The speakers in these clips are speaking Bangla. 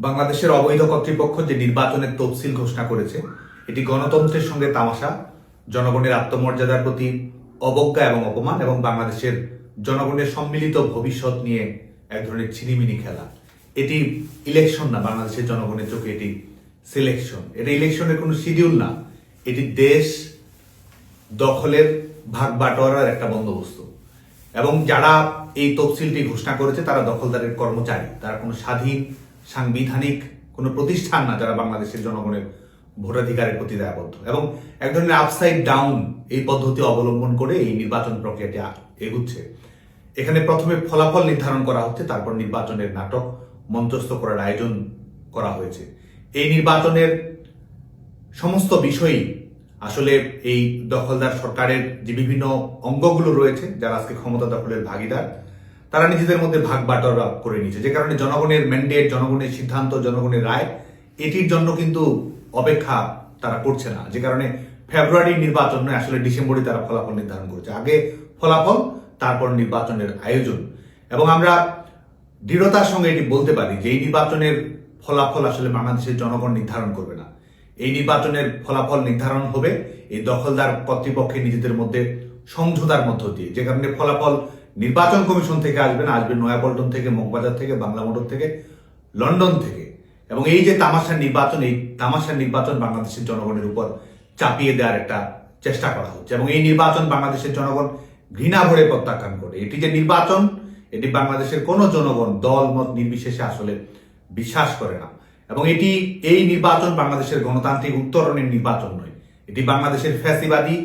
বাংলাদেশের অবৈধ কর্তৃপক্ষ যে নির্বাচনের তফসিল ঘোষণা করেছে এটি গণতন্ত্রের সঙ্গে তামাশা, জনগণের আত্মমর্যাদার প্রতি অবজ্ঞা এবং অপমান এবং বাংলাদেশের জনগণের সম্মিলিত ভবিষ্যৎ নিয়ে এক ধরনের ছিনিমিনি খেলা। এটি ইলেকশন না, বাংলাদেশের জনগণের চোখে এটি সিলেকশন। এটা ইলেকশনের কোনো শিডিউল না, এটি দেশ দখলের ভাগ বাটোয়ারার একটা বন্দোবস্ত। এবং যারা এই তফসিলটি ঘোষণা করেছে তারা দখলদারের কর্মচারী, তারা কোনো স্বাধীন সাংবিধানিক কোনো প্রতিষ্ঠান না যারা বাংলাদেশের জনগণের ভোটাধিকারের প্রতি দায়বদ্ধ। এবং এক ধরনের আপসাইড ডাউন এই পদ্ধতি অবলম্বন করে এই নির্বাচন প্রক্রিয়াটি এগুচ্ছে। এখানে প্রথমে ফলাফল নির্ধারণ করা হচ্ছে, তারপর নির্বাচনের নাটক মঞ্চস্থ করার আয়োজন করা হয়েছে। এই নির্বাচনের সমস্ত বিষয়ই আসলে এই দখলদার সরকারের যে বিভিন্ন অঙ্গগুলো রয়েছে যারা আজকে ক্ষমতা দখলের ভাগিদার, তারা নিজেদের মধ্যে ভাগ বাটোয়ারা করে নিয়েছে, যে কারণে জনগণের ম্যান্ডেট, জনগণের সিদ্ধান্ত, জনগণের রায় এটির জন্য কিন্তু অপেক্ষা তারা করছে না। যে কারণে ফেব্রুয়ারির নির্বাচন নয়, আসলে ডিসেম্বরে তারা ফলাফল নির্ধারণ করেছে। আগে ফলাফল, তারপর নির্বাচনের আয়োজন। এবং আমরা দৃঢ়তার সঙ্গে এটি বলতে পারি যে এই নির্বাচনের ফলাফল আসলে বাংলাদেশের জনগণ নির্ধারণ করবে না। এই নির্বাচনের ফলাফল নির্ধারণ হবে এই দখলদার কর্তৃপক্ষের নিজেদের মধ্যে সমঝোতার মধ্য দিয়ে। যে কারণে ফলাফল নির্বাচন কমিশন থেকে আসবে না, আসবে নয়াপল্টন থেকে, মগবাজার থেকে, বাংলা মোটর থেকে, লন্ডন থেকে। এবং এই যে তামাশার নির্বাচন, এই তামাশার নির্বাচন বাংলাদেশের জনগণের উপর চাপিয়ে দেওয়ার একটা চেষ্টা করা হচ্ছে। এবং এই নির্বাচন বাংলাদেশের জনগণ ঘৃণা ভরে প্রত্যাখ্যান করে। এটি যে নির্বাচন, এটি বাংলাদেশের কোনো জনগণ দল মত নির্বিশেষে আসলে বিশ্বাস করে না। এবং এই নির্বাচন বাংলাদেশের গণতান্ত্রিক উত্তরণের নির্বাচন নয়, এটি বাংলাদেশের ফ্যাসিবাদী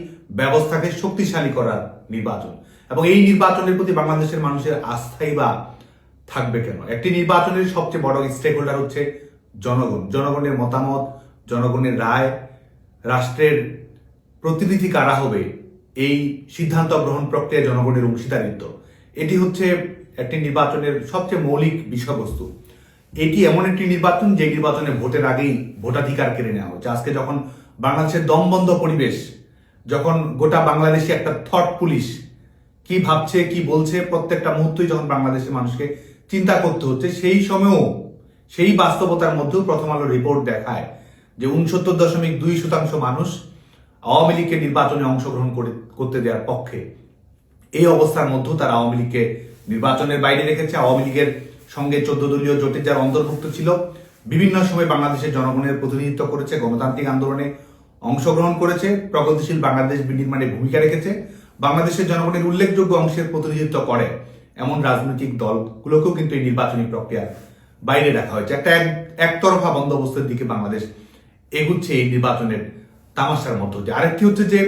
ব্যবস্থাকে শক্তিশালী করার নির্বাচন। এবং এই নির্বাচনের প্রতি বাংলাদেশের মানুষের আস্থাই বা থাকবে কেন? একটি নির্বাচনের সবচেয়ে বড় স্টেক হোল্ডার হচ্ছে জনগণ। জনগণের মতামত, জনগণের রায়, রাষ্ট্রের প্রতিনিধি কারা হবে, এই সিদ্ধান্ত গ্রহণ প্রক্রিয়া জনগণের অংশীদারিত্ব, এটি হচ্ছে একটি নির্বাচনের সবচেয়ে মৌলিক বিষয়বস্তু। এটি এমন একটি নির্বাচন যে নির্বাচনে ভোটের আগেই ভোটাধিকার কেড়ে নেওয়া হচ্ছে। আজকে যখন বাংলাদেশের দমবন্ধ পরিবেশ, যখন গোটা বাংলাদেশে একটা থট পুলিশ কি ভাবছে, কি বলছে, প্রত্যেকটা মুহূর্তেই যখন বাংলাদেশের মানুষকে চিন্তা করতে হচ্ছে, সেই সময়েও সেই বাস্তবতার মধ্যেও প্রথম আলো রিপোর্ট দেখায় যে 69.2% মানুষ আওয়ামী লীগকে নির্বাচনে অংশগ্রহণ করতে দেওয়ার পক্ষে। এই অবস্থার মধ্যেও তারা আওয়ামী লীগকে নির্বাচনের বাইরে রেখেছে। আওয়ামী লীগের সঙ্গে 14 দলীয় জোটে যারা অন্তর্ভুক্ত ছিল, বিভিন্ন সময় বাংলাদেশের জনগণের প্রতিনিধিত্ব করেছে, গণতান্ত্রিক আন্দোলনে অংশগ্রহণ করেছে, প্রগতিশীল বাংলাদেশ বিনির্মাণে ভূমিকা রেখেছে, বাংলাদেশের জনগণের উল্লেখযোগ্য অংশের প্রতিনিধিত্ব করে এমন রাজনৈতিক দলগুলোকেও কিন্তু এই নির্বাচনী প্রক্রিয়ার বাইরে রাখা হয়েছে। একটা একতরফা বন্দোবস্তের দিকে বাংলাদেশ এগুচ্ছে এই নির্বাচনের তামাশার মধ্য দিয়ে। আরেকটি হচ্ছে যে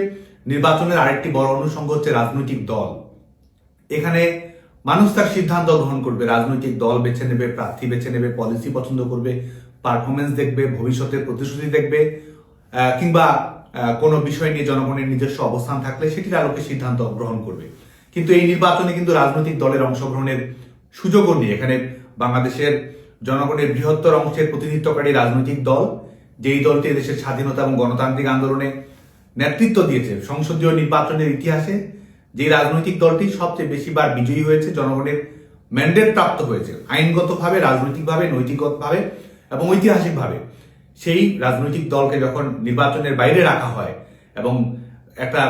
নির্বাচনের আরেকটি বড় অনুষঙ্গ হচ্ছে রাজনৈতিক দল। এখানে মানুষ তার সিদ্ধান্ত গ্রহণ করবে, রাজনৈতিক দল বেছে নেবে, প্রার্থী বেছে নেবে, পলিসি পছন্দ করবে, পারফরমেন্স দেখবে, ভবিষ্যতের প্রতিশ্রুতি দেখবে, কিংবা কোনো বিষয় নিয়ে জনগণের নিজস্ব অবস্থান থাকলে সেটির আলোকে সিদ্ধান্ত গ্রহণ করবে। কিন্তু এই নির্বাচনে কিন্তু রাজনৈতিক দলের অংশগ্রহণের সুযোগও নেই। এখানে বাংলাদেশের জনগণের বৃহত্তর অংশের প্রতিনিধিত্বকারী রাজনৈতিক দল, যেই দলটি দেশের স্বাধীনতা এবং গণতান্ত্রিক আন্দোলনে নেতৃত্ব দিয়েছে, সংসদীয় নির্বাচনের ইতিহাসে যে রাজনৈতিক দলটি সবচেয়ে বেশিবার বিজয়ী হয়েছে, জনগণের ম্যান্ডেট প্রাপ্ত হয়েছে আইনগতভাবে, রাজনৈতিকভাবে, নৈতিকভাবে এবং ঐতিহাসিকভাবে, সেই রাজনৈতিক দলকে যখন নির্বাচনের বাইরে রাখা হয় এবং একটা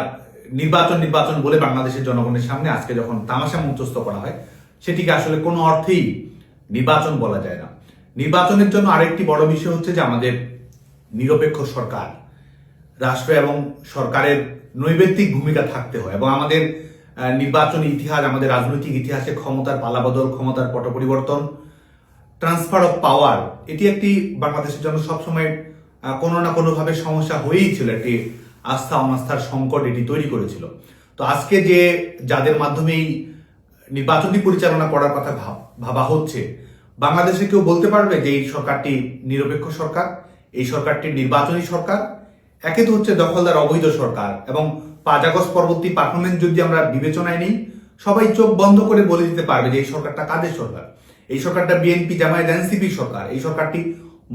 নির্বাচন বলে বাংলাদেশের জনগণের সামনে আজকে যখন তামাশা মঞ্চস্থ করা হয়, সেটিকে আসলে কোনো অর্থেই নির্বাচন বলা যায় না। নির্বাচনের জন্য আরেকটি বড় বিষয় হচ্ছে যে আমাদের নিরপেক্ষ সরকার, রাষ্ট্র এবং সরকারের নৈবেদ্যিক ভূমিকা থাকতে হয়। এবং আমাদের নির্বাচনী ইতিহাস, আমাদের রাজনৈতিক ইতিহাসে ক্ষমতার পালাবদল, ক্ষমতার পট পরিবর্তন, ট্রান্সফার অফ পাওয়ার, এটি একটি বাংলাদেশের জন্য সবসময় কোনো না কোনোভাবে সমস্যা হয়েই ছিল। একটি আস্থা অনাস্থার সংকট এটি তৈরি করেছিল। তো আজকে যে যাদের মাধ্যমে এই নির্বাচনটি পরিচালনা করার কথা ভাবা হচ্ছে, বাংলাদেশে কেউ বলতে পারবে যে এই সরকারটি নিরপেক্ষ সরকার, এই সরকারটি নির্বাচনী সরকার? একে তো হচ্ছে দখলদার অবৈধ সরকার। এবং 5 আগস্ট পরবর্তী পারফরমেন্স যদি আমরা বিবেচনায় নিই, সবাই চোখ বন্ধ করে বলে দিতে পারবে যে এই সরকারটা কাদের সরকার। এই সরকারটা বিএনপি, জামায়াত, এনসিপির সরকার। এই সরকারটি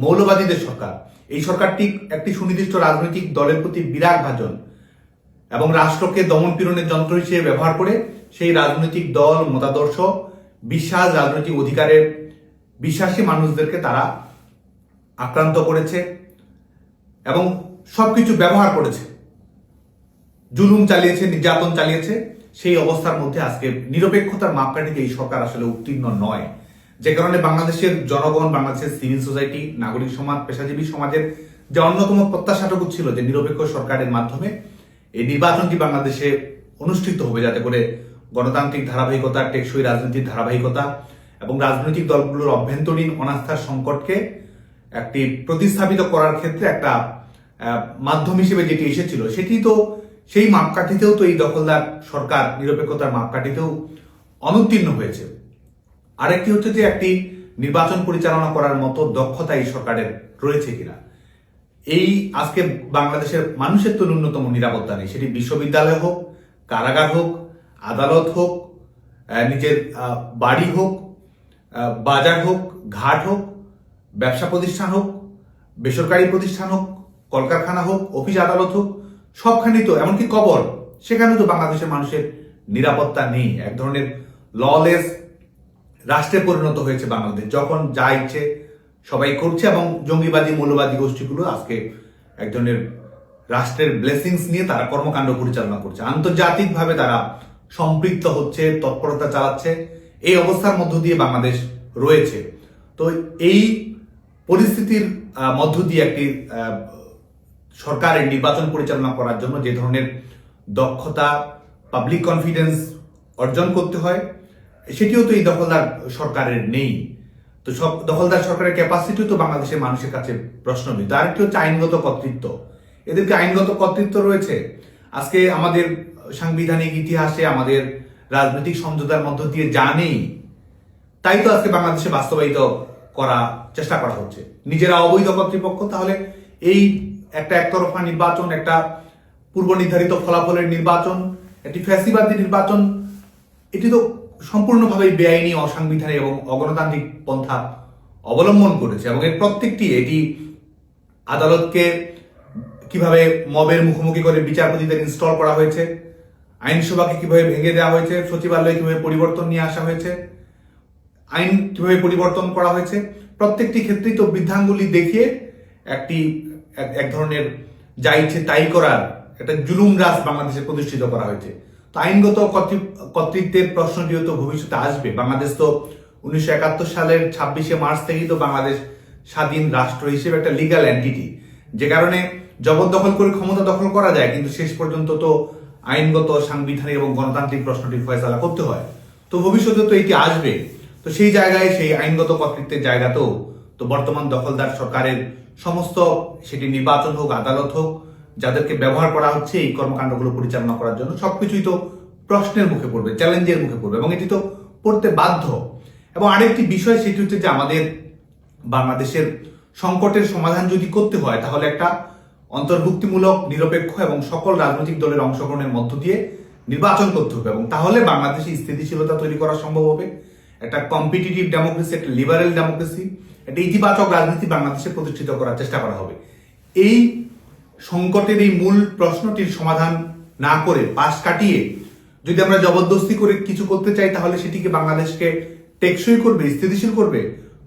মৌলবাদীদের সরকার। এই সরকারটি একটি সুনির্দিষ্ট রাজনৈতিক দলের প্রতি বিরাগ ভাজন এবং রাষ্ট্রকে দমন পীড়নের যন্ত্র হিসেবে ব্যবহার করে সেই রাজনৈতিক দল, মতাদর্শ, বিশ্বাস, রাজনৈতিক অধিকারের বিশ্বাসী মানুষদেরকে তারা আক্রান্ত করেছে এবং সবকিছু ব্যবহার করেছে, জুলুম চালিয়েছে, নির্যাতন চালিয়েছে। সেই অবস্থার মধ্যে আজকে নিরপেক্ষতার মাপকাঠিতে এই সরকার আসলে উত্তীর্ণ নয়, যে কারণে বাংলাদেশের জনগণ, বাংলাদেশের সিভিল সোসাইটি, নাগরিক সমাজ, পেশাজীবী সমাজের যে অন্যতম প্রত্যাশাটুকু ছিল যে নিরপেক্ষ সরকারের মাধ্যমে এই নির্বাচনটি বাংলাদেশে অনুষ্ঠিত হবে, যাতে করে গণতান্ত্রিক ধারাবাহিকতা, টেকসই রাজনৈতিক ধারাবাহিকতা এবং রাজনৈতিক দলগুলোর অভ্যন্তরীণ অনাস্থার সংকটকে একটি প্রতিস্থাপিত করার ক্ষেত্রে একটা মাধ্যম হিসেবে যেটি এসেছিল, সেটি তো সেই মাপকাঠিতেও তো এই দখলদার সরকার নিরপেক্ষতার মাপকাঠিতেও অনুত্তীর্ণ হয়েছে। আরেকটি হচ্ছে যে একটি নির্বাচন পরিচালনা করার মতো দক্ষতা এই সরকারের রয়েছে কিনা। এই আজকে বাংলাদেশের মানুষের তো ন্যূনতম নিরাপত্তা নেই, সেটি বিশ্ববিদ্যালয় হোক, কারাগার হোক, আদালত হোক, নিজের বাড়ি হোক, বাজার হোক, ঘাট হোক, ব্যবসা প্রতিষ্ঠান হোক, বেসরকারি প্রতিষ্ঠান হোক, কলকারখানা হোক, অফিস আদালত হোক, সবখানেই তো, এমনকি কবর, সেখানেও তো বাংলাদেশের মানুষের নিরাপত্তা নেই। এক ধরনের ললেস রাষ্ট্রে পরিণত হয়েছে বাংলাদেশ, যখন যা ইচ্ছে সবাই করছে এবং জঙ্গিবাদী মৌলবাদী গোষ্ঠীগুলো আজকে এক ধরনের রাষ্ট্রের ব্লেসিংস নিয়ে তারা কর্মকাণ্ড পরিচালনা করছে, আন্তর্জাতিকভাবে তারা সম্পৃক্ত হচ্ছে, তৎপরতা চালাচ্ছে। এই অবস্থার মধ্য দিয়ে বাংলাদেশ রয়েছে। তো এই পরিস্থিতির মধ্য দিয়ে একটি সরকারের নির্বাচন পরিচালনা করার জন্য যে ধরনের দক্ষতা, পাবলিক কনফিডেন্স অর্জন করতে হয়, সেটিও তো এই দখলদার সরকারের নেই। তো সব দখলদার সরকারের ক্যাপাসিটিও তো বাংলাদেশের মানুষের কাছে প্রশ্নবিদ্ধ। আরেকটি হচ্ছে আইনগত কর্তৃত্ব, এদেরকে আইনগত কর্তৃত্ব রয়েছে। আজকে আমাদের সাংবিধানিক ইতিহাসে আমাদের রাজনৈতিক সমঝোতার মধ্য দিয়ে যা নেই, তাই তো আজকে বাংলাদেশে বাস্তবায়িত করা চেষ্টা করা হচ্ছে। নিজেরা অবৈধ কর্তৃপক্ষ, তাহলে এই একটা একতরফা নির্বাচন, একটা পূর্ব নির্ধারিত ফলাফলের নির্বাচন, একটি ফ্যাসিবাদী নির্বাচন, এটি তো সম্পূর্ণভাবে বেআইনি, অসাংবিধানিক এবং অগণতান্ত্রিক পন্থা অবলম্বন করেছে। এবং এর প্রত্যেকটি, এটি আদালতকে কিভাবে মবের মুখোমুখি করে বিচারপতিদের ইনস্টল করা হয়েছে, আইনসভাকে কিভাবে ভেঙে দেওয়া হয়েছে, সচিবালয়ে কিভাবে পরিবর্তন নিয়ে আসা হয়েছে, আইন কিভাবে পরিবর্তন করা হয়েছে, প্রত্যেকটি ক্ষেত্রেই তো বৃদ্ধাঙ্গুলি দেখিয়ে এক ধরনের যা ইচ্ছে তাই করার একটা জুলুম রাজ বাংলাদেশে প্রতিষ্ঠিত করা হয়েছে। তো আইনগত কর্তৃত্বের প্রশ্নটিও তো ভবিষ্যতে আসবে। বাংলাদেশ তো 1971 সালের 26শে মার্চ থেকেই তো বাংলাদেশ স্বাধীন রাষ্ট্র হিসেবে একটা লিগ্যাল এন্টিটি, যে কারণে জবরদখল করে ক্ষমতা দখল করা যায়, কিন্তু শেষ পর্যন্ত তো আইনগত, সাংবিধানিক এবং গণতান্ত্রিক প্রশ্নটির ফয়সালা করতে হয়। তো ভবিষ্যতে তো এটি আসবে। তো সেই জায়গায়, সেই আইনগত কর্তৃত্বের জায়গাতেও তো বর্তমান দখলদার সরকারের সমস্ত, সেটি নির্বাচন হোক, আদালত হোক, যাদেরকে ব্যবহার করা হচ্ছে এই কর্মকাণ্ডগুলো পরিচালনা করার জন্য, সবকিছুই তো প্রশ্নের মুখে পড়বে, চ্যালেঞ্জের মুখে পড়বে, এবং এটি তো পড়তে বাধ্য। এবং আরেকটি বিষয়, সেটি হচ্ছে যে আমাদের বাংলাদেশের সংকটের সমাধান যদি করতে হয়, তাহলে একটা অন্তর্ভুক্তিমূলক, নিরপেক্ষ এবং সকল রাজনৈতিক দলের অংশগ্রহণের মধ্য দিয়ে নির্বাচন করতে হবে, এবং তাহলে বাংলাদেশে স্থিতিশীলতা তৈরি করা সম্ভব হবে। একটা কম্পিটিটিভ ডেমোক্রেসি, একটা লিবারেল ডেমোক্রেসি, একটা ইতিবাচক রাজনীতি বাংলাদেশে প্রতিষ্ঠিত করার চেষ্টা করা হবে। এই সংকটের এই মূল প্রশ্নটির সমাধান না করে, পাশ কাটিয়ে যদি আমরা জবরদস্তি করে কিছু করতে চাই, তাহলে সেটিকে বাংলাদেশকে টেকসই করবে, স্থিতিশীল করবে,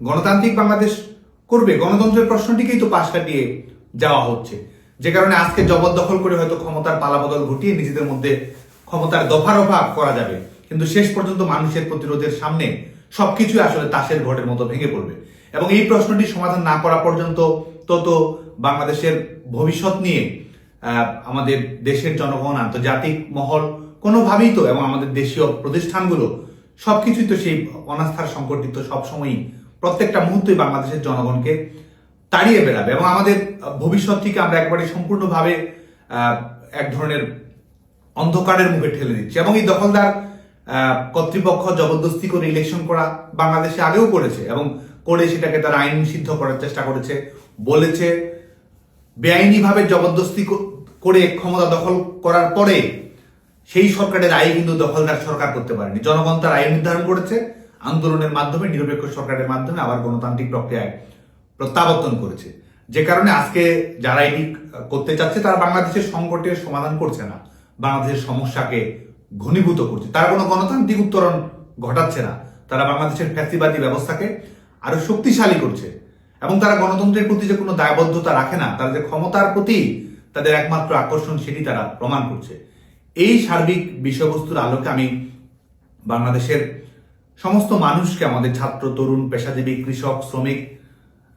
গণতান্ত্রিক বাংলাদেশ করবে। গণতন্ত্রের প্রশ্নটিকেই তো পাশ কাটিয়ে যাওয়া হচ্ছে, যে কারণে আজকে জবরদখল করে হয়তো ক্ষমতার পালাবদল ঘটিয়ে নিজেদের মধ্যে ক্ষমতার দফারফা করা যাবে, কিন্তু শেষ পর্যন্ত মানুষের প্রতিরোধের সামনে সবকিছু আসলে তাসের ঘটের মতো ভেঙে পড়বে। এবং এই প্রশ্নটি সমাধান না করা পর্যন্ত তত বাংলাদেশের ভবিষ্যৎ নিয়ে আমাদের দেশের জনগণ, আন্তর্জাতিক মহল কোনোভাবেই তো, এবং আমাদের দেশীয় প্রতিষ্ঠানগুলো সবকিছুই তো সেই অনাস্থার সংকটটি তো সবসময়ই, প্রত্যেকটা মুহূর্তেই বাংলাদেশের জনগণকে তাড়িয়ে বেড়াবে, এবং আমাদের ভবিষ্যৎটিকে আমরা একবারে সম্পূর্ণভাবে এক ধরনের অন্ধকারের মুখে ঠেলে দিচ্ছে। এবং এই দখলদার কর্তৃপক্ষ জবরদস্তি করে ইলেকশন করা বাংলাদেশে আগেও করেছে, এবং করে সেটাকে তারা আইন সিদ্ধ করার চেষ্টা করেছে, বলেছে বেআইনিভাবে জবরদস্তি করে ক্ষমতা দখল করার পরে সেই সরকারের আইন কিন্তু দখলদার সরকার করতে পারেনি। জনগণ তার আইন নির্ধারণ করেছে, আন্দোলনের মাধ্যমে, নিরপেক্ষ সরকারের মাধ্যমে, আবার গণতান্ত্রিক প্রক্রিয়ায় প্রত্যাবর্তন করেছে। যে কারণে আজকে যারা এটি করতে চাচ্ছে, তারা বাংলাদেশের সংকটের সমাধান করছে না, বাংলাদেশের সমস্যাকে ঘনীভূত করছে। তারা কোনো গণতান্ত্রিক উত্তরণ ঘটাচ্ছে না, তারা বাংলাদেশের ফ্যাসিবাদী ব্যবস্থাকে আরো শক্তিশালী করছে। এবং তারা গণতন্ত্রের প্রতি যে কোনো দায়বদ্ধতা রাখে না, তারা যে ক্ষমতার প্রতি তাদের একমাত্র আকর্ষণ, সেটি তারা প্রমাণ করছে। এই সার্বিক বিষয়বস্তুর আলোকে আমি বাংলাদেশের সমস্ত মানুষকে, আমাদের ছাত্র, তরুণ, পেশাজীবী, কৃষক, শ্রমিক,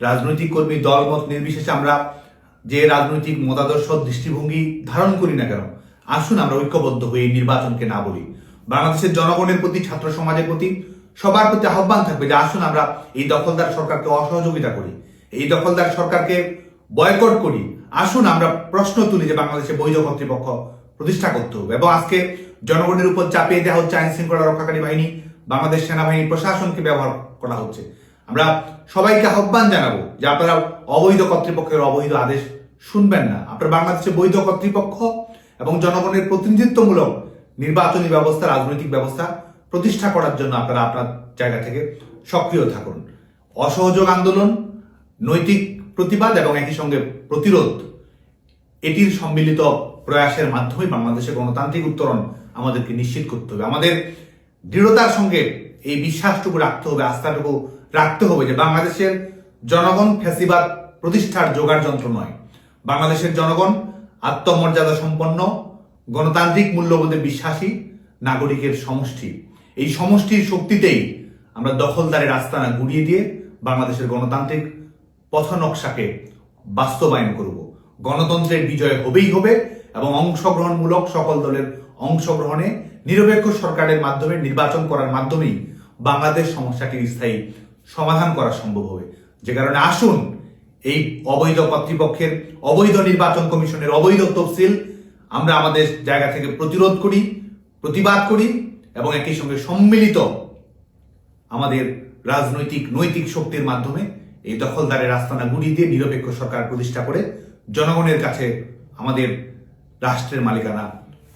রাজনৈতিক কর্মী, দলমত নির্বিশেষে আমরা যে রাজনৈতিক মতাদর্শ, দৃষ্টিভঙ্গি ধারণ করি না কেন, আসুন আমরা ঐক্যবদ্ধ হয়ে এই নির্বাচনকে না বলি। বাংলাদেশের জনগণের প্রতি, ছাত্র সমাজের প্রতি, সবার প্রতি আহ্বান থাকবে যে আসুন আমরা এই দখলদার সরকারকে অসহযোগিতা করি, এই দখলদার সরকারকে বয়কট করি। আসুন আমরা প্রশ্ন তুলি যে বাংলাদেশে বৈধ কর্তৃপক্ষ প্রতিষ্ঠা করতে হবে। এবং আজকে জনগণের উপর চাপিয়ে দেওয়া হচ্ছে আইন শৃঙ্খলা রক্ষাকারী বাহিনী, বাংলাদেশ সেনাবাহিনী, প্রশাসনকে ব্যবহার করা হচ্ছে। আমরা সবাইকে আহ্বান জানাবো যে আপনারা অবৈধ কর্তৃপক্ষের অবৈধ আদেশ শুনবেন না। আপনারা বাংলাদেশে বৈধ কর্তৃপক্ষ এবং জনগণের প্রতিনিধিত্বমূলক নির্বাচনী ব্যবস্থা, রাজনৈতিক ব্যবস্থা প্রতিষ্ঠা করার জন্য আপনারা আপনার জায়গা থেকে সক্রিয় থাকুন। অসহযোগ আন্দোলন, নৈতিক প্রতিবাদ এবং একই সঙ্গে প্রতিরোধ, এটির সম্মিলিত প্রয়াসের মাধ্যমে বাংলাদেশের গণতান্ত্রিক উত্তরণ আমাদেরকে নিশ্চিত করতে হবে। আমাদের দৃঢ়তার সঙ্গে এই বিশ্বাসটুকু রাখতে হবে, আস্থাটুকু রাখতে হবে যে বাংলাদেশের জনগণ ফ্যাসিবাদ প্রতিষ্ঠার জোগাড় যন্ত্র নয়। বাংলাদেশের জনগণ আত্মমর্যাদা সম্পন্ন, গণতান্ত্রিক মূল্যবোধে বিশ্বাসী নাগরিকের সমষ্টি। এই সমষ্টির শক্তিতেই আমরা দখলদারের আস্তানা গুড়িয়ে দিয়ে বাংলাদেশের গণতান্ত্রিক পথনকশাকে বাস্তবায়ন করব। গণতন্ত্রের বিজয় হবেই হবে এবং অংশগ্রহণমূলক সকল দলের অংশগ্রহণে নিরপেক্ষ সরকারের মাধ্যমে নির্বাচন করার মাধ্যমেই বাংলাদেশ সমস্যাটির স্থায়ী সমাধান করা সম্ভব হবে। যে কারণে আসুন এই অবৈধ কর্তৃপক্ষের, অবৈধ নির্বাচন কমিশনের অবৈধ তফসিল আমরা আমাদের জায়গা থেকে প্রতিরোধ করি, প্রতিবাদ করি এবং একই সঙ্গে সম্মিলিত আমাদের রাজনৈতিক নৈতিক শক্তির মাধ্যমে এই দখলদারের আস্তানা গুড়িয়ে দিয়ে নিরপেক্ষ সরকার প্রতিষ্ঠা করে জনগণের কাছে আমাদের রাষ্ট্রের মালিকানা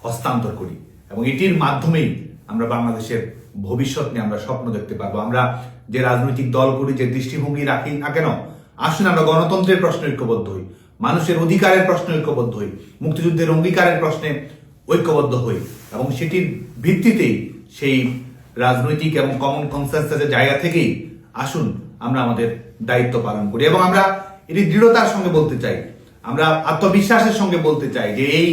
হস্তান্তর করি। এবং এটির মাধ্যমেই আমরা বাংলাদেশের ভবিষ্যৎ নিয়ে আমরা স্বপ্ন দেখতে পারবো। আমরা যে রাজনৈতিক দল করি, যে দৃষ্টিভঙ্গি রাখি না কেন, আসুন আমরা গণতন্ত্রের প্রশ্নে ঐক্যবদ্ধ হই, মানুষের অধিকারের প্রশ্নে ঐক্যবদ্ধ হই, মুক্তিযুদ্ধের অঙ্গীকারের প্রশ্নে ঐক্যবদ্ধ হই এবং সেটির ভিত্তিতেই সেই রাজনৈতিক এবং কমন কনসেনসাসের জায়গা থেকেই আসুন আমরা আমাদের দায়িত্ব পালন করি। এবং আমরা এটি দৃঢ়তার সঙ্গে বলতে চাই, আমরা আত্মবিশ্বাসের সঙ্গে বলতে চাই যে এই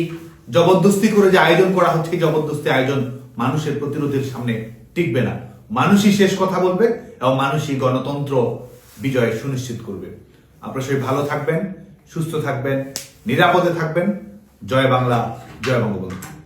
জবরদস্তি করে যে আয়োজন করা হচ্ছে, এই জবরদস্তি আয়োজন মানুষের প্রতিরোধের সামনে টিকবে না। মানুষই শেষ কথা বলবে এবং মানুষই গণতন্ত্র বিজয় সুনিশ্চিত করবে। আপনারা সবাই ভালো থাকবেন, সুস্থ থাকবেন, নিরাপদে থাকবেন। জয় বাংলা, জয় বঙ্গবন্ধু।